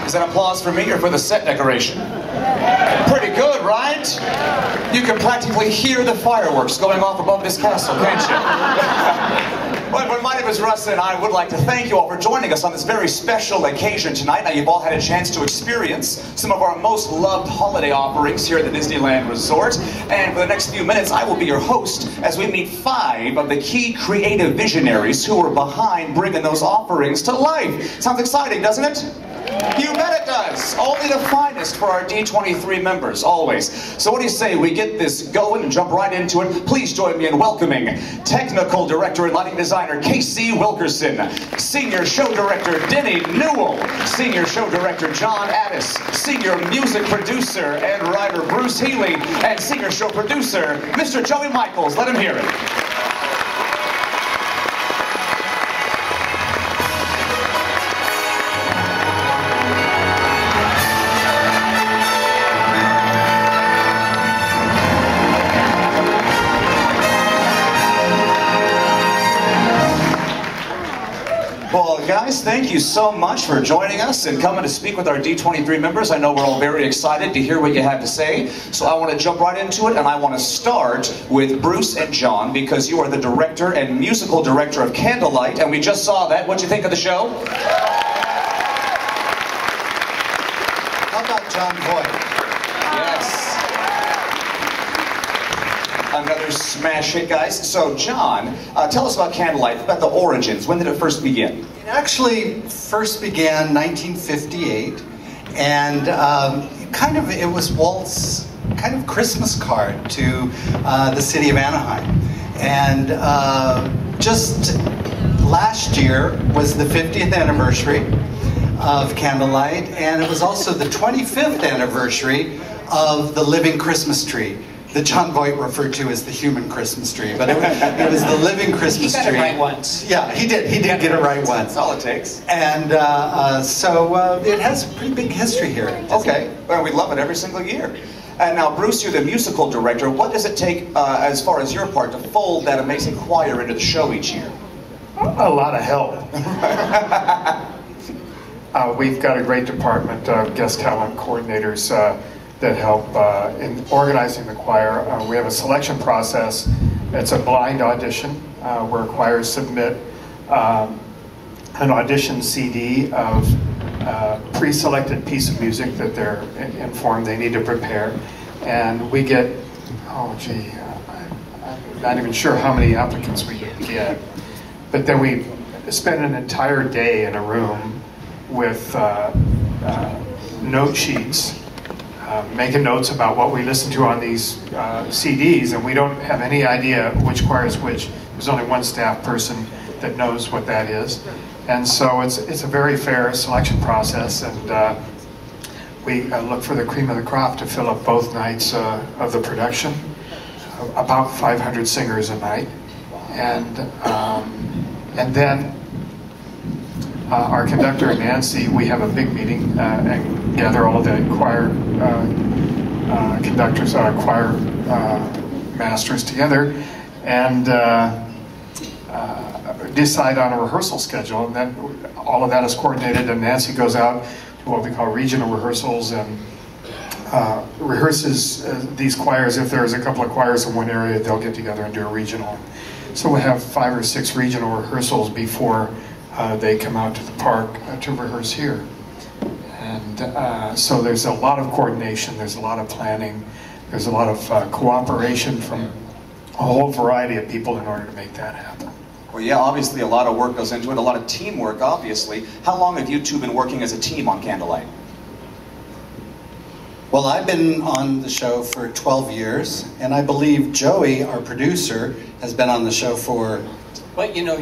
Is that applause for me or for the set decoration? Pretty good, right? You can practically hear the fireworks going off above this castle, can't you? But my name is Russ, and I would like to thank you all for joining us on this very special occasion tonight. Now, you've all had a chance to experience some of our most loved holiday offerings here at the Disneyland Resort. And for the next few minutes, I will be your host as we meet 5 of the key creative visionaries who are behind bringing those offerings to life. Sounds exciting, doesn't it? You bet it does. Only the finest for our D23 members, always. So what do you say we get this going and jump right into it? Please join me in welcoming Technical Director and Lighting Designer Casey Wilkerson, Senior Show Director Denny Newell, Senior Show Director John Addis, Senior Music Producer and Writer Bruce Healy, and Senior Show Producer Mr. Joey Michaels. Let him hear it. Well, guys, thank you so much for joining us and coming to speak with our D23 members. I know we're all very excited to hear what you have to say, so I want to jump right into it, and I want to start with Bruce and John, because you are the director and musical director of Candlelight, and we just saw that. What'd you think of the show? How about John Voight? Yes. Another smash hit, guys. So, John, tell us about Candlelight, about the origins. When did it first begin? It actually first began 1958, and it was Walt's kind of Christmas card to the city of Anaheim. And just last year was the 50th anniversary of Candlelight, and it was also the 25th anniversary of the living Christmas tree that John Voight referred to as the human Christmas tree, but it was the living Christmas tree. He got it right once. Yeah, he did. He did get it right once. That's all it takes. And so it has a pretty big history here. Okay, well, we love it every single year. And now, Bruce, you're the musical director. What does it take, as far as your part, to fold that amazing choir into the show each year? A lot of help. We've got a great department of guest talent coordinators that help in organizing the choir. We have a selection process. It's a blind audition where choirs submit an audition CD of a pre-selected piece of music that they're informed they need to prepare. And we get, I'm not even sure how many applicants we get. But then we spend an entire day in a room with note sheets, making notes about what we listen to on these CDs, and we don't have any idea which choir is which. There's only one staff person that knows what that is. And so it's a very fair selection process, and we look for the cream of the crop to fill up both nights of the production, about 500 singers a night. And then our conductor, Nancy, we have a big meeting and gather all of the choir conductors, choir masters together, and decide on a rehearsal schedule. And then all of that is coordinated, and Nancy goes out to what we call regional rehearsals and rehearses these choirs. If there's a couple of choirs in one area, they'll get together and do a regional. So we have 5 or 6 regional rehearsals before they come out to the park to rehearse here. And so there's a lot of coordination, there's a lot of planning, there's a lot of cooperation from a whole variety of people in order to make that happen. Well, yeah, obviously a lot of work goes into it, a lot of teamwork, obviously. How long have you two been working as a team on Candlelight? Well, I've been on the show for 12 years, and I believe Joey, our producer, has been on the show for... Well, you know,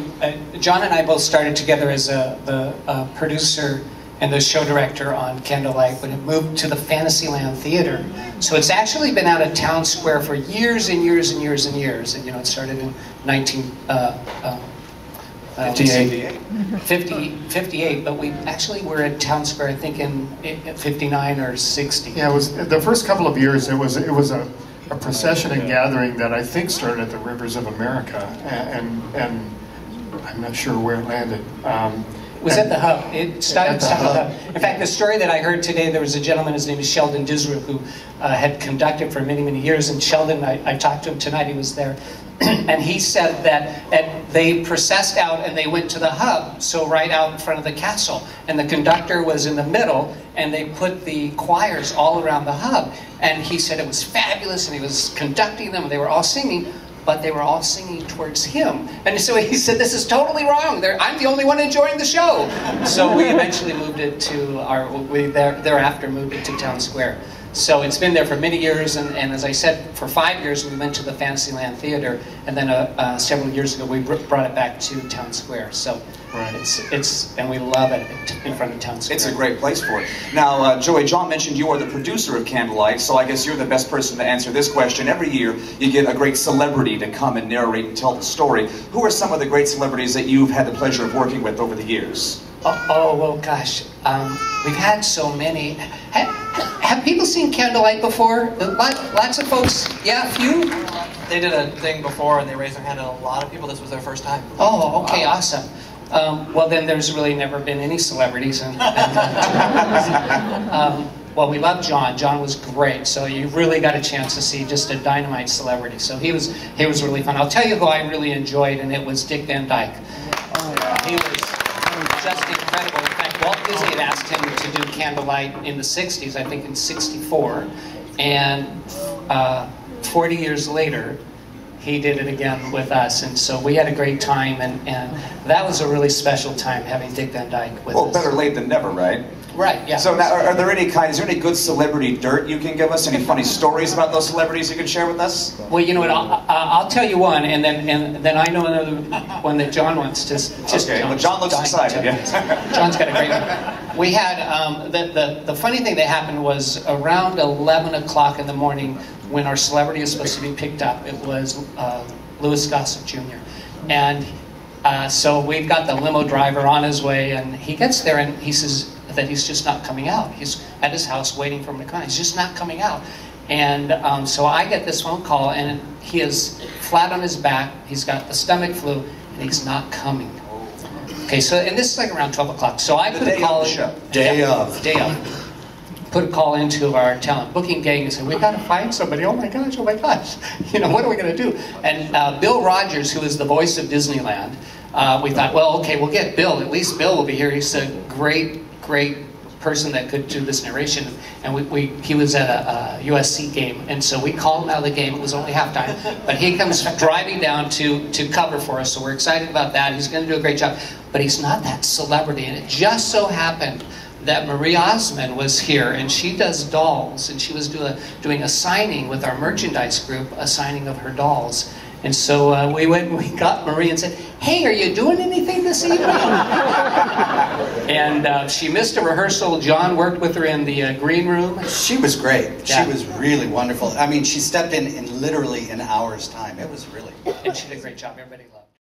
John and I both started together as the producer and the show director on Candlelight when it moved to the Fantasyland Theater. So it's actually been out of Town Square for years and years and years and years. And, you know, it started in 1958, but we actually were at Town Square, I think, in 59 or 60. Yeah, it was the first couple of years. It was a procession and gathering that I think started at the Rivers of America, and I'm not sure where it landed. It was at the Hub. It started at the Hub. In fact, the story that I heard today, there was a gentleman, his name is Sheldon Disrup, who had conducted for many, many years. And Sheldon, I talked to him tonight, he was there. And he said that they processed out and they went to the Hub, so right out in front of the castle. And the conductor was in the middle, and they put the choirs all around the Hub. And he said it was fabulous, and he was conducting them, and they were all singing, but they were all singing towards him. And so he said, this is totally wrong. I'm the only one enjoying the show. So we eventually moved it to thereafter moved it to Town Square. So it's been there for many years, and as I said, for 5 years we went to the Fantasyland Theater, and then several years ago we brought it back to Town Square. So right. And we love it in front of Town Square. It's a great place for it. Now, Joey, John mentioned you are the producer of Candlelight, so I guess you're the best person to answer this question. Every year you get a great celebrity to come and narrate and tell the story. Who are some of the great celebrities that you've had the pleasure of working with over the years? Oh well, gosh, we've had so many. Have people seen Candlelight before? Lots of folks, yeah, a few? They did a thing before and they raised their hand, and a lot of people, this was their first time. Oh, okay, wow. Awesome. Well, then there's really never been any celebrities. Well, we love John. John was great, so you really got a chance to see just a dynamite celebrity. So he was really fun. I'll tell you who I really enjoyed, and it was Dick Van Dyke. He was just incredible. In fact, Walt Disney had asked him to do Candlelight in the 60s, I think in '64, and 40 years later, he did it again with us, and so we had a great time, and that was a really special time having Dick Van Dyke with us. Well, better late than never, right? Right, yeah. So now, is there any good celebrity dirt you can give us? Any funny stories about those celebrities you can share with us? Well, you know what, I'll tell you one, and then I know another one that John wants to just okay, well, John looks excited. Yeah. John's got a great one. We had, the funny thing that happened was around 11 o'clock in the morning when our celebrity was supposed to be picked up. It was Louis Gossett Jr. And so we've got the limo driver on his way, and he gets there and he says that he's just not coming out. He's at his house waiting for him to come out. He's just not coming out. And so I get this phone call, and he is flat on his back. He's got the stomach flu, and he's not coming. Okay, so, and this is like around 12 o'clock. So I put a call in. Day of. Put a call into our talent booking gang and said, we've got to find somebody. Oh my gosh, you know, what are we going to do? And Bill Rogers, who is the voice of Disneyland, we thought, well, okay, we'll get Bill. At least Bill will be here. He's a great person that could do this narration. And he was at a USC game, and so we called him out of the game. It was only halftime, but he comes driving down to cover for us, so we're excited about that. He's going to do a great job, but he's not that celebrity. And it just so happened that Marie Osmond was here, and she does dolls, and she was doing a signing with our merchandise group, a signing of her dolls. And so we went and we got Marie and said, hey, are you doing anything this evening? And she missed a rehearsal. John worked with her in the green room. She was great. Yeah. She was really wonderful. I mean, she stepped in literally an hour's time. It was really... And she did a great job. Everybody loved it.